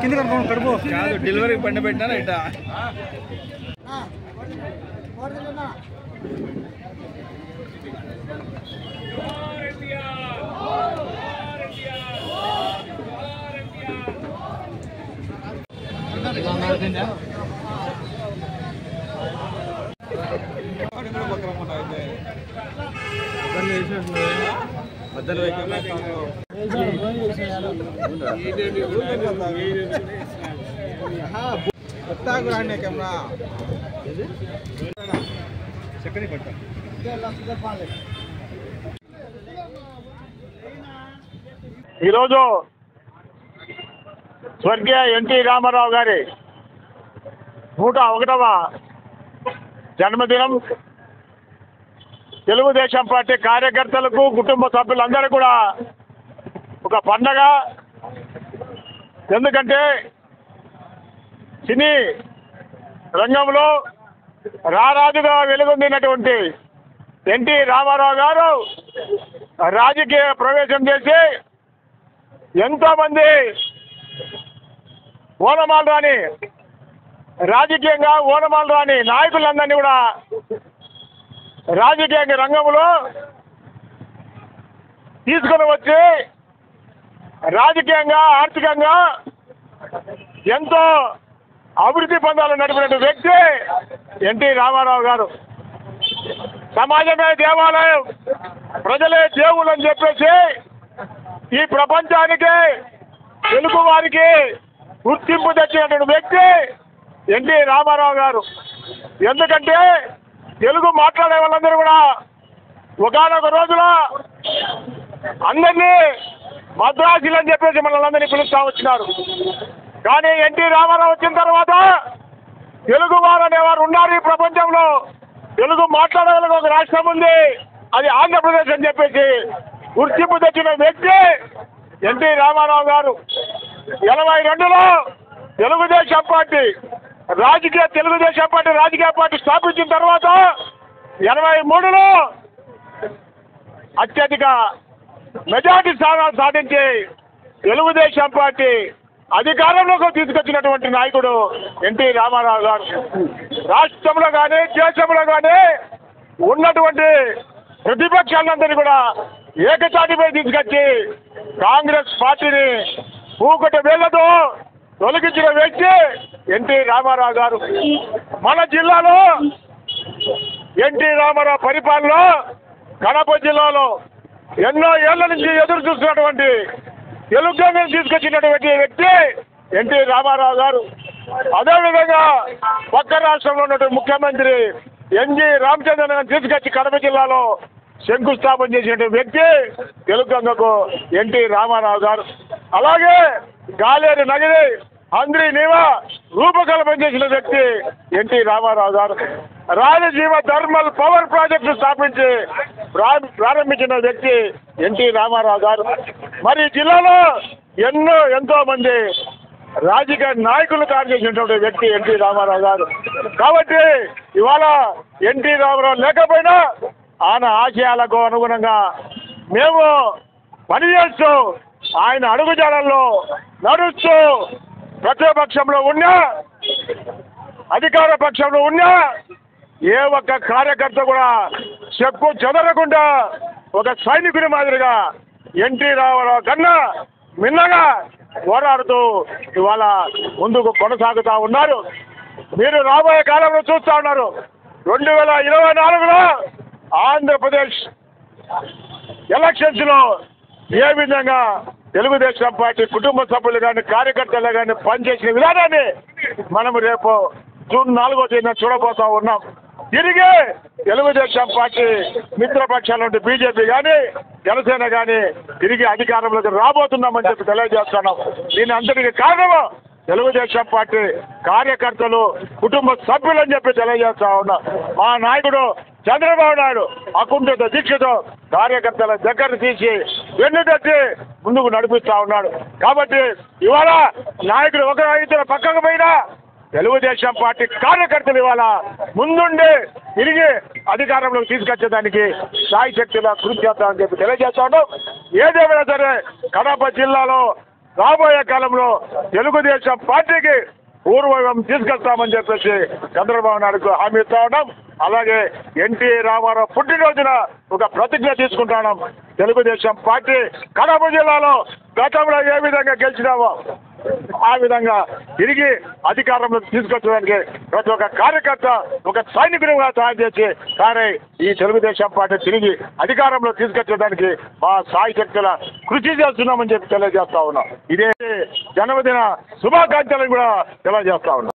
కింద కడుపు డెలివరీ పండి పెట్టినా ఇట ఈరోజు స్వర్గీయ ఎన్టీ రామారావు గారి 101వ జన్మదినం తెలుగుదేశం పార్టీ కార్యకర్తలకు కుటుంబ సభ్యులందరూ కూడా ఒక పండగ. ఎందుకంటే సినీ రంగంలో రారాజుగా వెలుగొందినటువంటి ఎన్టీ రామారావు గారు రాజకీయ ప్రవేశం చేసి ఎంతోమంది ఓనమాలు రాని రాజకీయంగా ఓనమాలు రాని నాయకులందరినీ కూడా రాజకీయ రంగంలో తీసుకొని వచ్చి రాజకీయంగా ఆర్థికంగా ఎంతో అభివృద్ధి పొందాలని నడిపిన వ్యక్తి ఎన్టీ రామారావు గారు. సమాజమే దేవాలయం, ప్రజలే దేవుళ్ళు అని చెప్పేసి ఈ ప్రపంచానికి తెలుగు వారికి గుర్తింపు తెచ్చినటువంటి వ్యక్తి ఎన్టీ రామారావు గారు. ఎందుకంటే తెలుగు మాట్లాడే వాళ్ళందరూ కూడా ఒకనొక రోజులో అందరినీ మద్రాసీలు అని చెప్పేసి మనల్ని అందరినీ పిలుస్తూ వచ్చినారు. కానీ ఎన్టీ రామారావు వచ్చిన తర్వాత తెలుగు వారు అనేవారు ఉన్నారు ఈ ప్రపంచంలో. తెలుగు మాట్లాడగలిగే ఒక రాష్ట్రం ఉంది, అది ఆంధ్రప్రదేశ్ అని చెప్పేసి గుర్తింపు తెచ్చిన వ్యక్తి ఎన్టీ రామారావు గారు. 82లో తెలుగుదేశం పార్టీ రాజకీయ పార్టీ స్థాపించిన తర్వాత 83లో అత్యధిక మెజార్టీ స్థానాలు సాధించి తెలుగుదేశం పార్టీ అధికారంలోకి తీసుకొచ్చినటువంటి నాయకుడు ఎన్టీ రామారావు గారు. రాష్ట్రంలో కానీ దేశంలో కానీ ఉన్నటువంటి ప్రతిపక్షాలందరినీ కూడా ఏకతాటిపై తీసుకొచ్చి కాంగ్రెస్ పార్టీని పూకట వేళ్లతో తొలగించిన వ్యక్తి ఎన్టీ రామారావు గారు. మన జిల్లాలో ఎన్టీ రామారావు పరిపాలన కడప జిల్లాలో ఎన్నో ఏళ్ల నుంచి ఎదురు చూస్తున్నటువంటి తెలుగుని తీసుకొచ్చినటువంటి వ్యక్తి ఎన్టీ రామారావు గారు. అదేవిధంగా పక్క రాష్ట్రంలో ఉన్నటువంటి ముఖ్యమంత్రి ఎన్జి రామచంద్రన్ తీసుకొచ్చి కడప జిల్లాలో శంకుస్థాపన చేసినటువంటి వ్యక్తి తెలుగు ఎన్టీ రామారావు గారు. అలాగే గాలేరు నగిరి అంద్రి నీవా రూపకల్పన చేసిన వ్యక్తి ఎన్టీ రామారావు గారు. రాయలసీమ థర్మల్ పవర్ ప్రాజెక్టు స్థాపించి ప్రారంభించిన వ్యక్తి ఎన్టీ రామారావు గారు. మరి జిల్లాలో ఎంతో మంది రాజకీయ నాయకులు తయారు చేసినటువంటి వ్యక్తి ఎన్టీ రామారావు గారు. కాబట్టి ఇవాళ ఎన్టీ రామారావు లేకపోయినా ఆయన ఆశయాలకు అనుగుణంగా మేము పనిచేస్తూ ఆయన అడుగుజాడల్లో నడుస్తూ ప్రతిపక్షంలో ఉన్నా అధికార పక్షంలో ఉన్నా ఏ ఒక్క కార్యకర్త కూడా చెక్కు చెదరకుండా ఒక సైనికుడి మాదిరిగా ఎన్టీ రామారావు కన్నా మిన్నగా పోరాడుతూ ఇవాళ ముందుకు కొనసాగుతూ ఉన్నారు. మీరు రాబోయే కాలంలో చూస్తూ ఉన్నారు. 2024లో ఆంధ్రప్రదేశ్ ఎలక్షన్స్లో ఏ విధంగా తెలుగుదేశం పార్టీ కుటుంబ సభ్యులు కానీ కార్యకర్తలు కానీ పనిచేసిన విధానాన్ని మనము రేపు జూన్ 4వ తేదీన చూడబోతా ఉన్నాం. తిరిగి తెలుగుదేశం పార్టీ మిత్రపక్షాల నుండి బీజేపీ కానీ జనసేన కానీ తిరిగి అధికారంలోకి రాబోతున్నామని చెప్పి తెలియజేస్తున్నాం. దీని అంతటికి కారణము తెలుగుదేశం పార్టీ కార్యకర్తలు కుటుంబ సభ్యులని చెప్పి తెలియజేస్తా ఉన్నాం. మా నాయకుడు చంద్రబాబు నాయుడు అకుంఠిత దీక్షతో కార్యకర్తల దగ్గర తీసి వెన్ను తట్టి ముందుకు నడిపిస్తా ఉన్నాడు. కాబట్టి ఇవాళ నాయకుడు ఒక ఇద్దరు పక్కకు పోయినా తెలుగుదేశం పార్టీ కార్యకర్తలు ఇవాళ ముందుండి తిరిగి అధికారంలోకి తీసుకొచ్చేదానికి సాయి శక్తిలా కృషి చేస్తామని చెప్పి తెలియజేస్తా ఉన్నాం. ఏదేమైనా సరే కడప జిల్లాలో రాబోయే కాలంలో తెలుగుదేశం పార్టీకి పూర్వవైభవం తీసుకొస్తామని చెప్పేసి చంద్రబాబు నాయుడుకు హామీ ఇస్తా ఉన్నాం. అలాగే ఎన్టీ రామారావు పుట్టినరోజున ఒక ప్రతిజ్ఞ తీసుకుంటున్నాం. తెలుగుదేశం పార్టీ కడప జిల్లాలో గతంలో ఏ విధంగా గెలిచినామో ఆ విధంగా తిరిగి అధికారంలోకి తీసుకొచ్చడానికి ప్రతి ఒక్క కార్యకర్త ఒక సైనికునిగా తయారు చేసి సరే ఈ తెలుగుదేశం పార్టీ తిరిగి అధికారంలో తీసుకొచ్చడానికి మా సాయి శక్తుల కృషి చేస్తున్నామని చెప్పి తెలియజేస్తా ఉన్నాం. ఇదే జన్మదిన శుభాకాంక్షలను కూడా తెలియజేస్తా ఉన్నాం.